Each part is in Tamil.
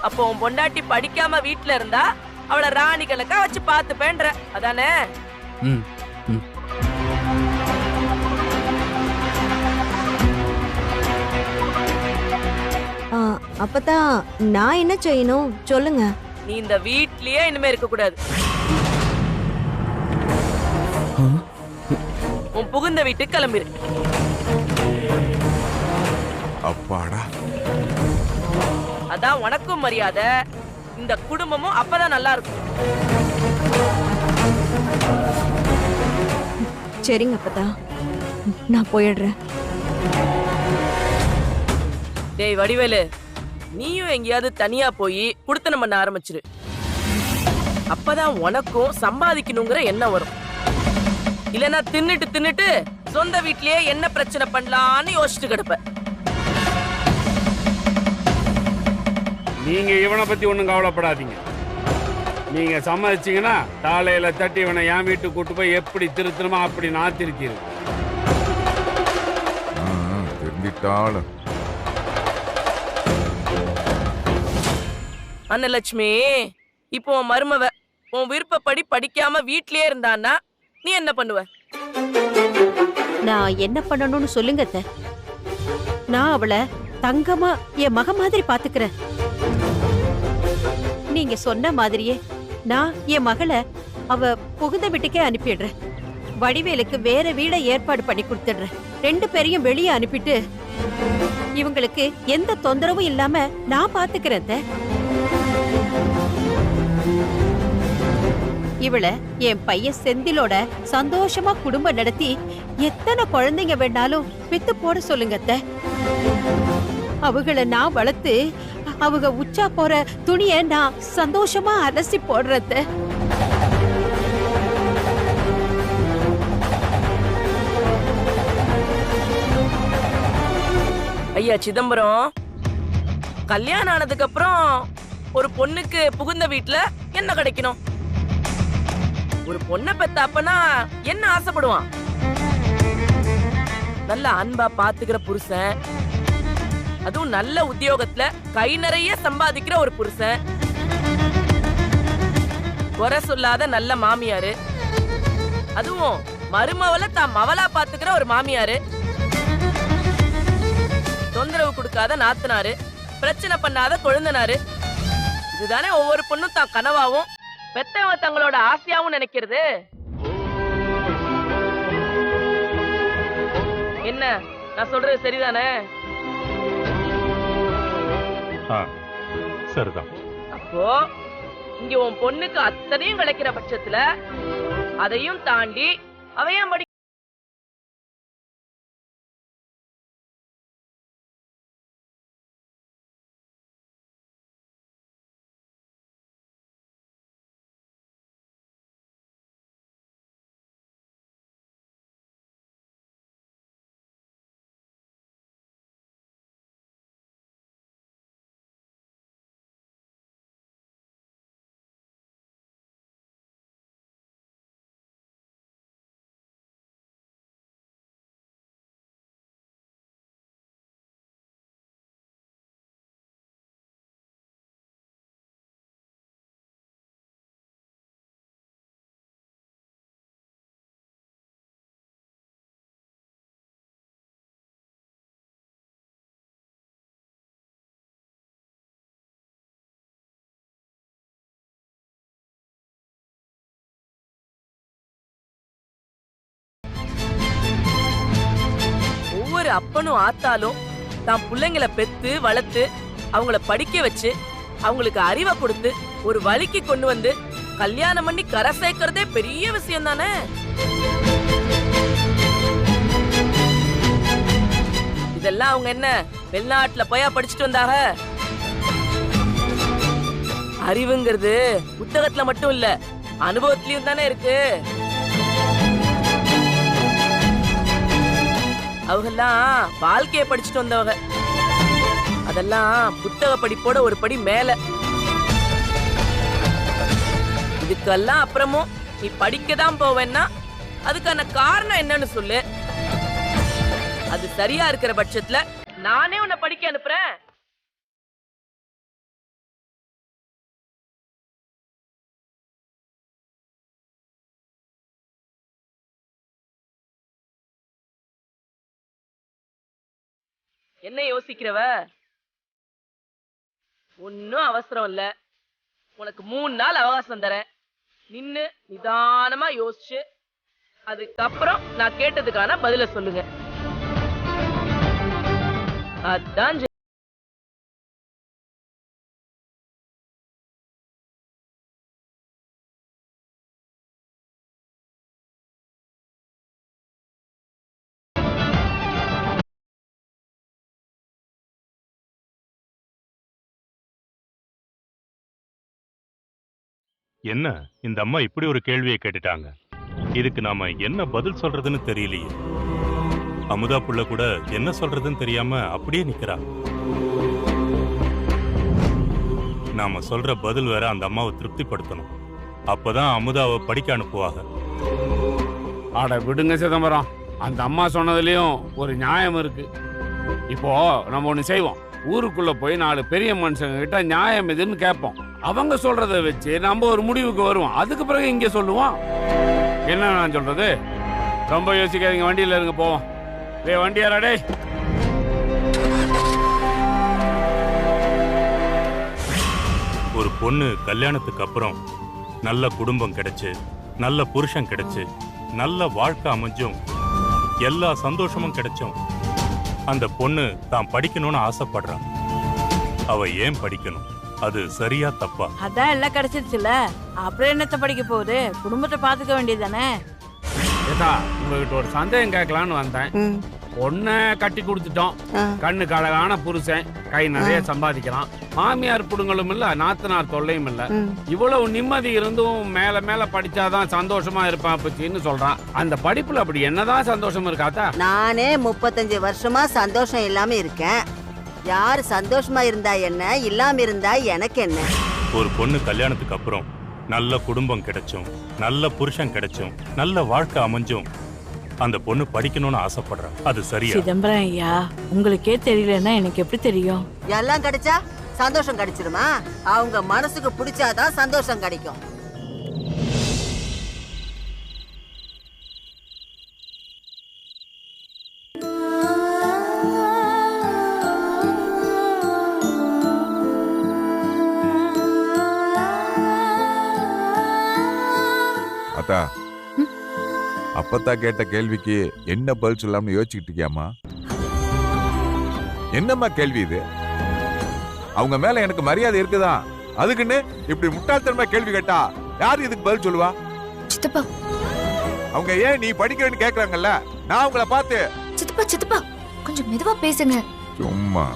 அப்போ உன் பொண்டாட்டி படிக்காம வீட்ல இருந்தா அவளை ராணி கணக்கா வச்சு பாத்துப்பேன்ற அதானே? ம் ம் ஆ, அப்பதான் நான் என்ன செய்யணும் சொல்லுங்க. நீ இந்த வீட்லயே இனிமே இருக்க கூடாது. உன் புகுந்த வீட்டுக்கு கிளம்பிரு. அப்பாடா, அதான் உனக்கும் மரியாதை, இந்த குடும்பமும் அப்பதான் நல்லா இருக்கும். சரிங்க அப்பதா, நான் போயிடுறேன். டேய் வடிவேலு, நீயும் எங்கேயாவது தனியா போய் குடுத்தனம் பண்ண ஆரம்பிச்சிரு. அப்பதான் உனக்கும் சம்பாதிக்கணுங்கிற எண்ணம் வரும். இல்லனா தின்னுட்டு தின்னுட்டு சொந்த வீட்லயே என்ன பிரச்சனை பண்ணலான்னு யோசிச்சுட்டு கிடப்ப. நீங்க இவனை பத்தி ஒண்ணும் கவலைப்படாதீங்க. நீங்க சம்மதிச்சீங்கன்னா காலையில தட்டி இவனை என் வீட்டுக்கு கூட்டு போய் எப்படி திருத்தணுமா அப்படி நான் திருத்திடுவேன். திருந்திட்டாலும் அன்னலட்சுமி, இப்போ உன் மருமவ உன் விருப்பப்படி படிக்காம வீட்லயே இருந்தான்னா நீ என்ன பண்ணுவ? நான் என்ன பண்ணணும்னு சொல்லுங்க அத்தை. நான் அவளை தங்கமா என் மக மாதிரி பாத்துக்கிறேன். நீங்க சொன்ன மாதிரியே நான் என் மகளை அவ புகுந்த வீட்டுக்கே அனுப்பிடுறேன். வடிவேலுக்கு வேற வீட ஏற்பாடு பண்ணி கொடுத்துடுறேன். 2 பேரையும் வெளியே அனுப்பிட்டு இவங்களுக்கு எந்த தொந்தரவும் இல்லாம நான் பாத்துக்கிறேன் அத்தை. இவள என் பையன் செந்திலோட சந்தோஷமா குடும்பம் நடத்தி எத்தனை குழந்தைங்க வேணாலும் வித்து போட சொல்லுங்க அத்தை. அவங்கள நான் வளர்த்து அவங்க உச்சா போற துணிய நான் சந்தோஷமா அலசி போடுறத. ஐயா சிதம்பரம், கல்யாணம் ஆனதுக்கு அப்புறம் ஒரு பொண்ணுக்கு புகுந்த வீட்டுல என்ன கிடைக்கணும்? ஒரு பொண்ணை பெத்த அப்பனா என்ன ஆசைப்படுவான்? நல்ல அன்பா பாத்துக்கிற புருஷன், அதுவும் நல்ல உத்தியோகத்துல கை நிறைய சம்பாதிக்கிற ஒரு புருஷன், குறை சொல்லாத நல்ல மாமியாரு, அதுவும் மருமவள தான் மவளா பாத்துக்கிற ஒரு மாமியாரு, தொந்தரவு கொடுக்காத நாத்தனாரு, பிரச்சனை பண்ணாத கொழுந்தனாரு. இதுதானே ஒவ்வொரு பொண்ணும் தான் கனவாவும் பெத்தவங்க தங்களோட ஆசையாவும் நினைக்கிறது. என்ன நான் சொல்றது சரிதானே? சரிதான். அப்போ இங்க உன் பொண்ணுக்கு அத்தனையும் கிடைக்கிற பட்சத்துல அதையும் தாண்டி அவையாம் படி ஒவ்வொரு அப்பனும் ஆத்தாலும் தான் பிள்ளைங்களை பெத்து வளர்த்து அவங்கள படிக்க வச்சு அவங்களுக்கு அறிவை கொடுத்து ஒரு வழிக்கு கொண்டு வந்து கல்யாணம் பண்ணி கரை சேர்க்கறதே பெரிய விஷயம் தானே. இதெல்லாம் அவங்க என்ன வெளிநாட்டுல போயா படிச்சுட்டு வந்தாக? அறிவுங்கிறது புத்தகத்துல மட்டும் இல்ல, அனுபவத்திலயும் தானே இருக்கு. அவங்கெல்லாம் வாழ்க்கைய படிச்சுட்டு வந்தவங்க. அதெல்லாம் புத்தக படிப்போட ஒரு படி மேல. இதுக்கெல்லாம் அப்புறமும் நீ படிக்கதான் போவேன்னா அதுக்கான காரணம் என்னன்னு சொல்லு. அது சரியா இருக்கிற பட்சத்துல நானே உன்னை படிக்க அனுப்புறேன். என்ன யோசிக்கிறவ? ஒன்னும் அவசரம் இல்ல. உனக்கு 3 நாள் அவகாசம் தரேன். நின்னு நிதானமா யோசிச்சு அதுக்கப்புறம் நான் கேட்டதுக்கான பதில சொல்லுங்க. அதான் என்ன இந்த அம்மா இப்படி ஒரு கேள்வியை கேட்டுட்டாங்க. இதுக்கு நாம என்ன பதில் சொல்றதுன்னு தெரியலையே. அமுதா புள்ள கூட என்ன சொல்றதுன்னு தெரியாம அப்படியே நிக்கிறா. நாம சொல்ற பதில் வேற அந்த அம்மாவை திருப்திப்படுத்தணும். அப்பதான் அமுதாவை படிக்க அனுப்புவாங்க. ஆட விடுங்க சிதம்பரம், அந்த அம்மா சொன்னதுலயும் ஒரு நியாயம் இருக்கு. இப்போ நம்ம ஒண்ணு செய்வோம். ஊருக்குள்ள போய் 4 பெரிய மனுஷங்க கிட்ட நியாயம் எதுன்னு கேட்போம். அவங்க சொல்றதை வச்சு நம்ம ஒரு முடிவுக்கு வருவோம். அதுக்கு பிறகு இங்க சொல்லுவோம். என்ன நான் சொல்றது? ரொம்ப யோசிக்காதீங்க, வண்டியில இருங்க, போவோம். வண்டியாரா டேய். ஒரு பொண்ணு கல்யாணத்துக்கு அப்புறம் நல்ல குடும்பம் கிடைச்சு, நல்ல புருஷன் கிடைச்சு, நல்ல வாழ்க்கை அமைஞ்சும், எல்லா சந்தோஷமும் கிடைச்சும் அந்த பொண்ணு தான் படிக்கணும்னு ஆசைப்படுறான். அவ ஏன் படிக்கணும்? அது சரியா தப்பா? அதான் எல்லாம் கிடைச்சிருச்சுல, அப்புறம் என்னத்த படிக்க போகுது? குடும்பத்தை பாத்துக்க வேண்டியதானே. ஏதா உங்ககிட்ட ஒரு சந்தேகம் கேட்கலான்னு வந்தேன். பொண்ணை கட்டி கொடுத்துட்டோம். கண்ணுக்கு அழகான புருஷன், கை நிறைய சம்பாதிக்கிறான். மாமியார் புடுங்களும் இல்ல, நாத்தனார் தொல்லையும் இல்ல. இவ்வளவு நிம்மதி இருந்தும் மேல மேல படிச்சாதான் சந்தோஷமா இருப்பான் பச்சின்னு சொல்றான். அந்த படிப்புல அப்படி என்னதான் சந்தோஷம் இருக்காதா? நானே 35 வருஷமா சந்தோஷம் இல்லாம இருக்கேன். யாரு சந்தோஷமா இருந்தா என்ன, இல்லாம இருந்தா எனக்கு என்ன? ஒரு பொண்ணு கல்யாணத்துக்கு அப்புறம் நல்ல குடும்பம் கிடைச்சும், நல்ல புருஷன் கிடைச்சும், நல்ல வாழ்க்கை அமைஞ்சும் அந்த பொண்ணு படிக்கணும்னு ஆசைப்படுறா. அது சரியா? சிதம்பரம் ஐயா, உங்களுக்கே தெரியலன்னா எனக்கு எப்படி தெரியும்? எல்லாம் கிடைச்சா சந்தோஷம் கிடைச்சிருமா? அவங்க மனசுக்கு பிடிச்சாதான் சந்தோஷம் கிடைக்கும். அத்தா, அப்பத்தா கேட்ட கேள்விக்கு என்ன பதில் சொல்லாம யோசிச்சுட்டு இருக்கியாமா? என்னம்மா கேள்வி இது? அவங்க மேல எனக்கு மரியாதை இருக்குதா, அதுக்குன்னு இப்படி முட்டாள்தனமா கேள்வி கேட்டா யாரு இதுக்கு பதில் சொல்லுவா? சித்தப்பா, அவங்க ஏன் நீ படிக்கிறேன்னு கேக்குறாங்கல்ல, நான் உங்களை பார்த்து. சித்தப்பா சித்தப்பா கொஞ்சம் மெதுவா பேசுங்க. சும்மா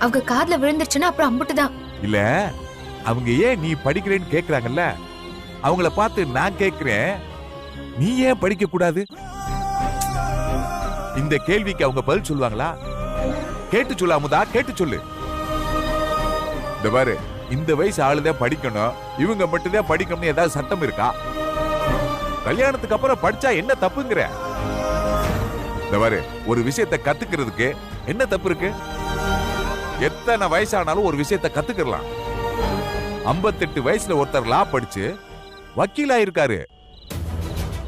அவங்க காதுல விழுந்துருச்சுன்னா அப்புறம் அம்புட்டுதான். இல்ல, அவங்க ஏன் நீ படிக்கிறேன்னு கேக்குறாங்கல்ல, அவங்கள பார்த்து நான் கேக்குறேன், நீ ஏன் படிக்க கூடாது? இந்த கேள்விக்கு அவங்க பதில் சொல்லுவாங்களா? கேட்டு சொல்லு அமுதா, கேட்டு சொல்லு. இந்த பாரு, இந்த வயசு ஆளுதான் படிக்கணும், இவங்க மட்டும்தான் படிக்கணும்னு ஏதாவது சட்டம் இருக்கா? கல்யாணத்துக்கு அப்புறம் படிச்சா என்ன தப்புங்கிற? இந்த பாரு, ஒரு விஷயத்தை கத்துக்கிறதுக்கு என்ன தப்பு இருக்கு? எத்தனை வயசானாலும் ஒரு விஷயத்தை கத்துக்கலாம். 58 வயசுல ஒருத்தர் லா படிச்சு வக்கீலா இருக்காரு.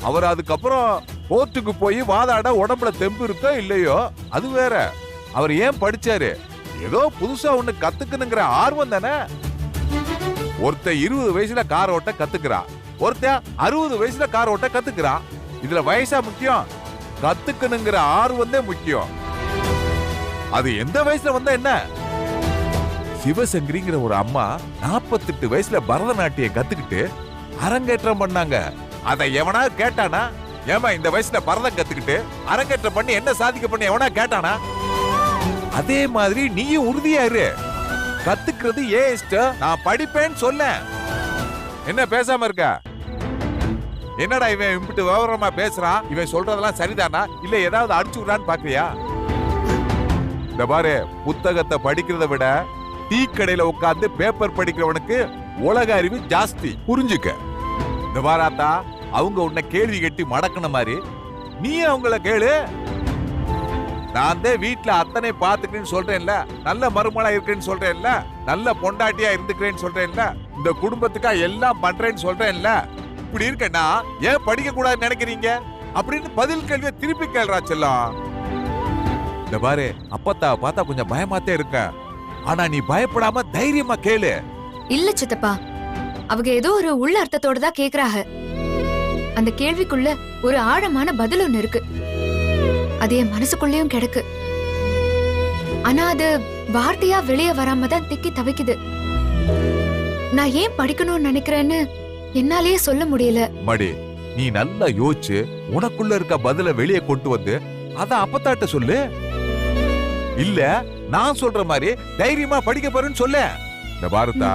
அவர் அதுக்கப்புறம் கோர்ட்டுக்கு போய் வாதாட உடம்புல தெம்பு இருக்கோ இல்லையோ அது வேற. அவர் ஏன் படிச்சாரு? ஏதோ புதுசா ஒண்ணு கத்துக்கணுங்கிற ஆர்வம் தானே. ஒருத்தன் 20 வயசுல கார் ஓட்ட கத்துக்கிறான், ஒருத்தன் 60 வயசுல கார் ஓட்ட கத்துக்கிறான். இதுல வயசா முக்கியம்? கத்துக்கணுங்கிற ஆர்வம் தான் முக்கியம். அது எந்த வயசுல வந்தா என்ன? சிவசங்கரிங்கிற ஒரு அம்மா 48 வயசுல பரதநாட்டியம் கத்துக்கிட்டு அரங்கேற்றம் பண்ணாங்க. அதை எவனா கேட்டானா? ஏமா இந்த வயசுல பரதம் கத்துக்கிட்டு அரங்கேற்றம் பண்ணி என்ன சாதிக்க பண்ணி எவனா கேட்டானா? அதே மாதிரி நீயும் உறுதியா இரு. கத்துக்கிறது ஏன் இஷ்டம், நான் படிப்பேன்னு சொல்ல. என்ன பேசாம இருக்க? என்னடா இவன் இம்பிட்டு விவரமா பேசுறான், இவன் சொல்றதெல்லாம் சரிதானா இல்ல ஏதாவது அடிச்சு விடான்னு பாக்குறியா? இந்த பாரு, புத்தகத்தை படிக்கிறத விட டீ கடையில உட்கார்ந்து பேப்பர் படிக்கிறவனுக்கு உலக அறிவு ஜாஸ்தி, புரிஞ்சுக்க. இந்த வாராத்தா, அவங்க உன்னை கேள்வி கேட்டு மடக்கின மாதிரி நீ அவங்கள கேளு. நான் தான் வீட்டுல அத்தனை பாத்துக்கிறேன்னு சொல்றேன்ல, நல்ல மருமலா இருக்கேன்னு சொல்றேன்ல, நல்ல பொண்டாட்டியா இருந்துக்கிறேன்னு சொல்றேன்ல, இந்த குடும்பத்துக்கா எல்லாம் பண்றேன்னு சொல்றேன்ல. இப்படி இருக்கேன்னா ஏன் படிக்க கூடாதுன்னு நினைக்கிறீங்க அப்படின்னு பதில் கேள்வியை திருப்பி கேள்றா செல்லம். இந்த பாரு, அப்பத்தா பார்த்தா கொஞ்சம் பயமாத்தே இருக்க. ஆனா நீ பயப்படாம தைரியமா கேளு. இல்ல சித்தப்பா, அவங்க ஏதோ ஒரு உள்ள அர்த்தத்தோட தான் கேக்குறாங்க. அந்த கேள்விக்குள்ள ஒரு ஆழமான பதில் ஒண்ணு இருக்கு. அது என் மனசுக்குள்ளேயும் கிடக்கு. ஆனா அது வார்த்தையா வெளியே வராம தான் திக்கி தவிக்குது. நான் ஏன் படிக்கணும்னு நினைக்கிறேன்னு என்னாலேயே சொல்ல முடியல. மடி, நீ நல்லா யோசிச்சு உனக்குள்ள இருக்க பதில வெளியே கொண்டு வந்து அத அப்பத்தாட்ட சொல்லு. இல்ல நான் சொல்ற மாதிரி தைரியமா படிக்க போறேன்னு சொல்ல. இந்த பாரதா,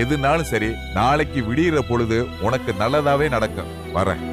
எதுனாலும் சரி, நாளைக்கு விடியிற பொழுது உனக்கு நல்லதாவே நடக்கும். வரேன்.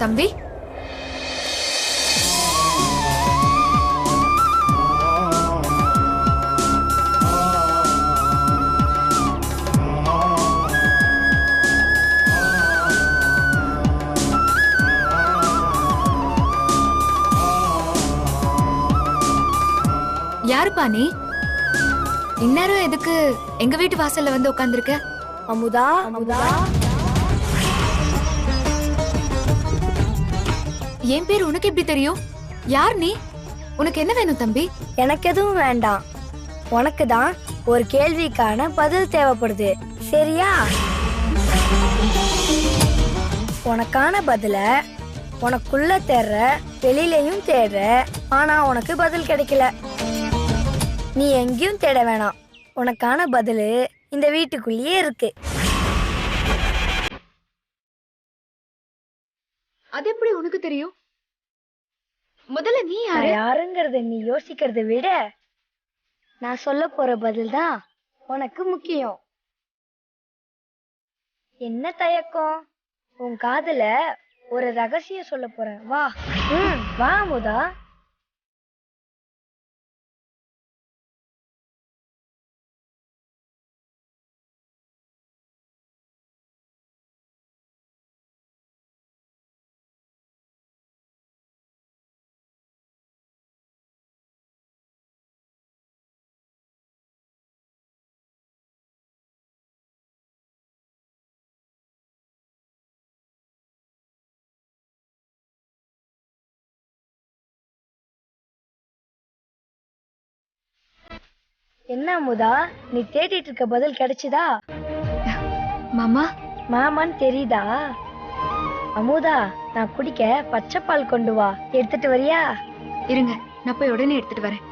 தம்பி, யாருப்பா நீ? இந்நேரம் எதுக்கு எங்க வீட்டு வாசல்ல வந்து உட்கார்ந்திருக்க? அமுதா, அமுதா. என் பேர் உனக்கு எப்படி தெரியும்? யார் நீ? உனக்கு என்ன வேணும் தம்பி? எனக்கு எதுவும் வேண்டாம். உனக்கு தான் ஒரு கேள்விக்கான பதில் தேவைப்படுது, சரியா? உனக்கான பதில உனக்குள்ள தேடுற, வெளியிலையும் தேடுற, ஆனா உனக்கு பதில் கிடைக்கல. நீ எங்கேயும் தேட வேணாம். உனக்கான பதில் இந்த வீட்டுக்குள்ளேயே இருக்கு. அது எப்படி உனக்கு தெரியும்? முதல்ல நீ யாரு? யாருங்கிறத நீ யோசிக்கிறத விட நான் சொல்ல போற பதில் தான் உனக்கு முக்கியம். என்ன தயக்கம்? உன் காதுல ஒரு ரகசியம் சொல்ல போறேன், வா. வா அமுதா. என்ன அமுதா, நீ தேடிட்டு இருக்க பதில் கிடைச்சுதா? மாமா, மாமான்னு தெரியுதா? அமுதா, நான் குடிக்க பச்சை பால் கொண்டு வா, எடுத்துட்டு வரியா? இருங்க, நான் போய் உடனே எடுத்துட்டு வரேன்.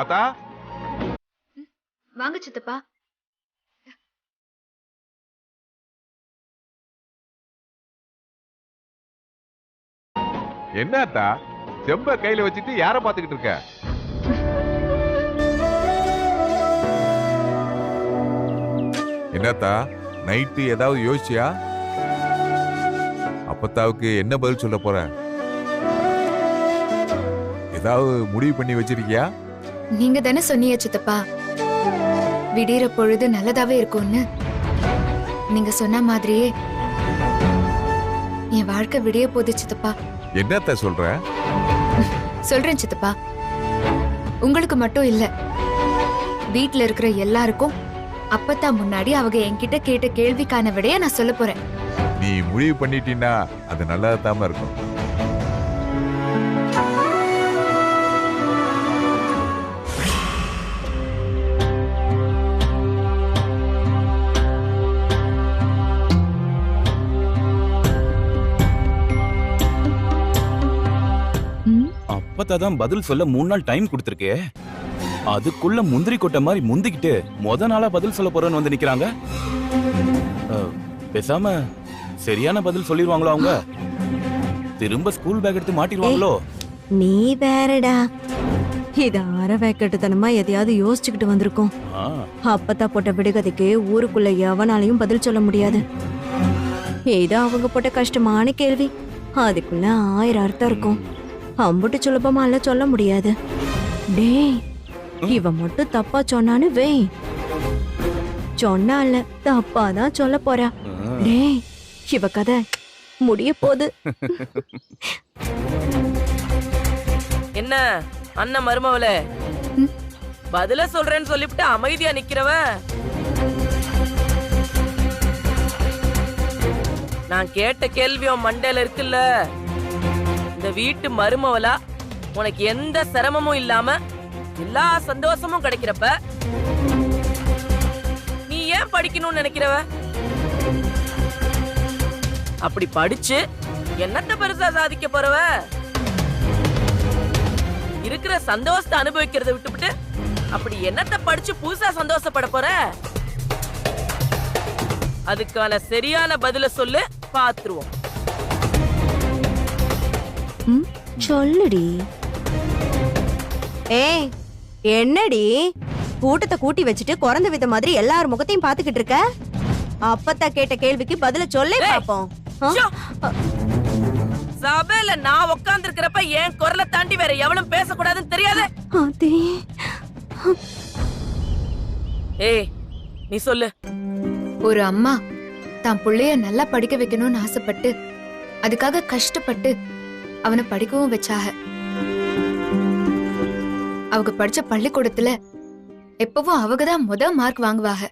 ஆத்தா, வாங்க சித்தப்பா. என்னத்தா செம்ப கையில வச்சுட்டு யார பாத்துக்கிட்டு இருக்க? என்னத்தா நைட்டு ஏதாவது யோசிச்சியா? அப்பத்தாவுக்கு என்ன பதில் சொல்ல போற? ஏதாவது முடிவு பண்ணி வச்சிருக்கியா? நீங்க தானே சொன்னீங்க சித்தப்பா, விடிற பொழுது நல்லதாவே இருக்கும்னு. நீங்க சொன்ன மாதிரியே என் வாழ்க்கை விடிய போகுது சித்தப்பா. என்னத்த சொல்ற? சொல்றேன் சித்தப்பா, உங்களுக்கு மட்டும் இல்ல, வீட்ல இருக்கிற எல்லாருக்கும் அப்பத்தா முன்னாடி அவங்க என்கிட்ட கேட்ட கேள்விக்கான விடைய நான் சொல்ல போறேன். நீ முடிவு பண்ணிட்டீன்னா அது நல்லதாம இருக்கும். அப்பதான் பதில் சொல்ல 3 நாள் டைம் கொடுத்திருக்கே, அதுக்குள்ள முந்திரி கொட்டை மாதிரி முந்திக்கிட்டு முத நாளா பதில் சொல்ல போறேன்னு வந்து நிக்கிறாங்க. பேசாம சரியான பதில் சொல்லிடுவாங்களோ அவங்க? திரும்ப ஸ்கூல் பேக் எடுத்து மாட்டிடுவாங்களோ? நீ வேறடா, இது அறவேக்கட்டுத்தனமா எதையாவது யோசிச்சுக்கிட்டு வந்திருக்கோம். அப்பத்தா போட்ட விடுகதைக்கு ஊருக்குள்ள எவனாலையும் பதில் சொல்ல முடியாது. ஏதோ அவங்க போட்ட கஷ்டமான கேள்வி, அதுக்குள்ள 1000 அர்த்தம் இருக்கும். அம்புட்டு சுலபமா எல்லாம் சொல்ல முடியாது. டேய், இவ மட்டும் தப்பா சொன்னான்னு வே, சொன்னால தப்பாதான் சொல்ல போறா. டேய், இவ கதை முடிய போகுது. என்ன அண்ணன் மருமவளே, பதில சொல்றேன்னு சொல்லிவிட்டு அமைதியா நிக்கிறவ? நான் கேட்ட கேள்வி உன் மண்டையில இருக்குல்ல, இந்த வீட்டு மருமவளா உனக்கு எந்த சிரமமும் இல்லாம எல்லா சந்தோஷமும் கிடைக்கிறப்ப நீ ஏன் படிக்கணும்னு நினைக்கிறவ? அப்படி படிச்சு என்னத்த பெருசா சாதிக்க போறவ? இருக்கிற சந்தோஷத்தை அனுபவிக்கிறத விட்டுவிட்டு அப்படி என்னத்த படிச்சு புதுசா சந்தோஷப்பட போற? அதுக்கான சரியான பதில சொல்லு, பாத்துருவோம். சொல்லுடி. ஏய், என்னடி கூட்டத்தை கூட்டி வச்சுட்டு குறந்த வித மாதிரி எல்லார் முகத்தையும் பாத்துக்கிட்டு இருக்க? அப்பத்தா கேட்ட கேள்விக்கு பதில சொல்லே பாப்போம். சபையில நான் உட்கார்ந்து இருக்கிறப்ப என் குரலை தாண்டி வேற எவனும் பேசக்கூடாதுன்னு தெரியாது? ஏய், நீ சொல்லு. ஒரு அம்மா தான் புள்ளைய நல்லா படிக்க வைக்கணும்னு ஆசைப்பட்டு அதுக்காக கஷ்டப்பட்டு அவனை படிக்கவும் வச்சாக. அவங்க படிச்ச பள்ளிக்கூடத்துல எப்பவும் அவங்கதான் முத மார்க் வாங்குவாங்க.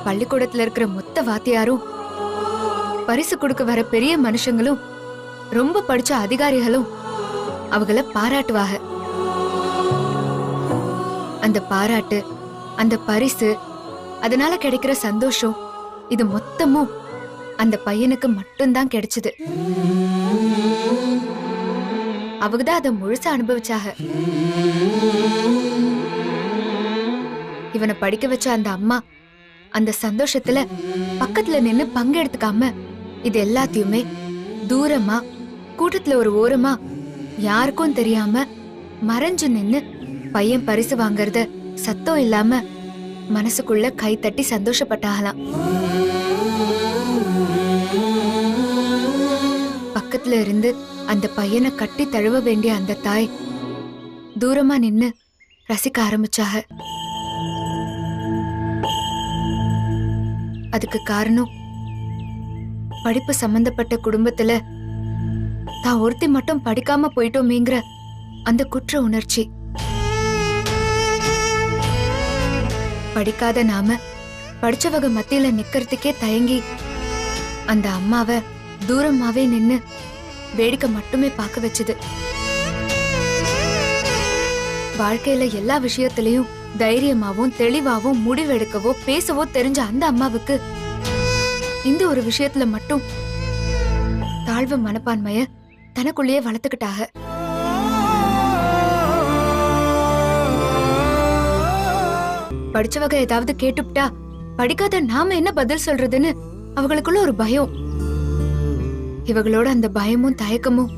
பள்ளிக்கூடத்துல இருக்கிற மொத்த வாத்தியாரும், பரிசு கொடுக்க வர பெரிய மனுஷங்களும், ரொம்ப படிச்ச அதிகாரிகளும் அவங்கள பாராட்டுவாங்க. அந்த பாராட்டு, அந்த பரிசு, அதனால கிடைக்கிற சந்தோஷம், இது மொத்தமும் அந்த பையனுக்கு மட்டும்தான் கிடைச்சது. அவங்கதான் அதை முழுசா அனுபவிச்சாக. இவனை படிக்க வச்ச அந்த அம்மா அந்த சந்தோஷத்துல பக்கத்துல நின்னு பங்கெடுத்துக்காம இது எல்லாத்தையுமே தூரமா கூட்டத்துல ஒரு ஓரமா யாருக்கும் தெரியாம மறைஞ்சு நின்னு பையன் பரிசு வாங்கறத சத்தம் இல்லாம மனசுக்குள்ள கை தட்டி சந்தோஷப்பட்டாகலாம். பக்கத்துல இருந்து அந்த பையனை கட்டி தழுவ வேண்டிய அந்த தாய் தூரமா நின்னு ரசிக்க ஆரம்பிச்சாக. அதுக்கு காரணம் படிப்பு சம்பந்தப்பட்ட குடும்பத்துல தான் ஒருத்தி மட்டும் படிக்காம போயிட்டோமேங்கிற அந்த குற்ற உணர்ச்சி. படிக்காத நாம படிச்சவங்க மத்தியில நிக்கிறதுக்கே தயங்கி அந்த அம்மாவை தூரமாவே நின்னு வேடிக்கை மட்டுமே பார்க்க வச்சது. வாழ்க்கையில எல்லா விஷயத்திலையும் தைரியமாவும் தெளிவாவும் முடிவெடுக்கவோ பேசவோ தெரிஞ்ச அந்த அம்மாவுக்கு இந்த ஒரு விஷயத்துல மட்டும் தாழ்வு மனப்பான்மைய தனக்குள்ளேயே வளர்த்துக்கிட்டாக. படிச்சவங்க ஏதாவது கேட்டுப்டா படிக்காத நாம என்ன பதில் சொல்றதுன்னு அவங்களுக்குள்ள ஒரு பயம். இவங்களோட அந்த பயமும் தயக்கமும்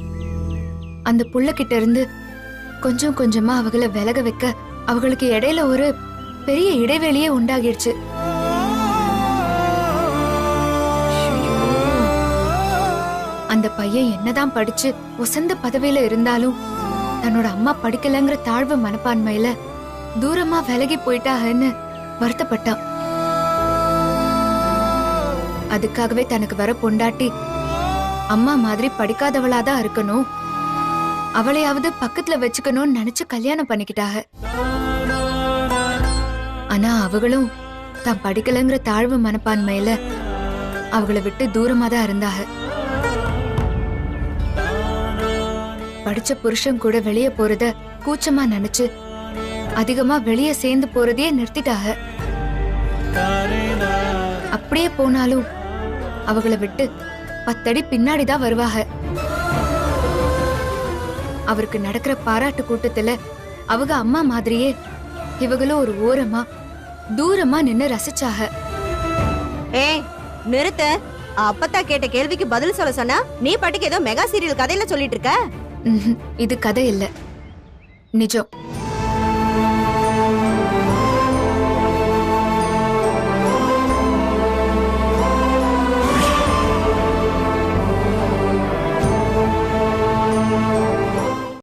அந்த புள்ள கிட்ட இருந்து கொஞ்சம் கொஞ்சமா அவங்கள விலக வைக்க அவங்களுக்கு இடையில ஒரு பெரிய இடைவெளியே உண்டாகிடுச்சு. பையன் என்னதான் படிச்சு உசந்த பதவியில இருந்தாலும் தன்னோட அம்மா படிக்கலங்கிற தாழ்வு மனப்பான்மையில தூரமா விலகி போயிட்டாகன்னு வருத்தப்பட்டான். அதுக்காகவே தனக்கு வர பொண்டாட்டி அம்மா மாதிரி படிக்காதவளாதான் இருக்கணும், அவளையாவது பக்கத்துல வச்சுக்கணும்னு நினைச்சு கல்யாணம் பண்ணிக்கிட்டாக. ஆனா அவங்களும் தான் படிக்கலங்கிற தாழ்வு மனப்பான்மையில அவங்கள விட்டு தூரமா தான் இருந்தாக. படிச்ச புருஷன் கூட வெளியே போறத கூச்சமா நினைச்சு அதிகமா வெளியே சேர்ந்து போறதையே நிறுத்திட்டாக. அப்படியே போனாலும் அவங்கள விட்டு 10 அடி பின்னாடிதான் வருவாக. அவருக்கு நடக்கிற பாராட்டு கூட்டத்துல அவங்க அம்மா மாதிரியே இவங்களும் ஒரு ஓரமா தூரமா நின்னு ரசிச்சாக. ஏய் நிறுத்த. அப்பத்தா கேட்ட கேள்விக்கு பதில் சொல்ல சொன்னா நீ பாட்டுக்கு ஏதோ மெகா சீரியல் கதையில சொல்லிட்டு இருக்க. இது கதை இல்ல, நிஜம்.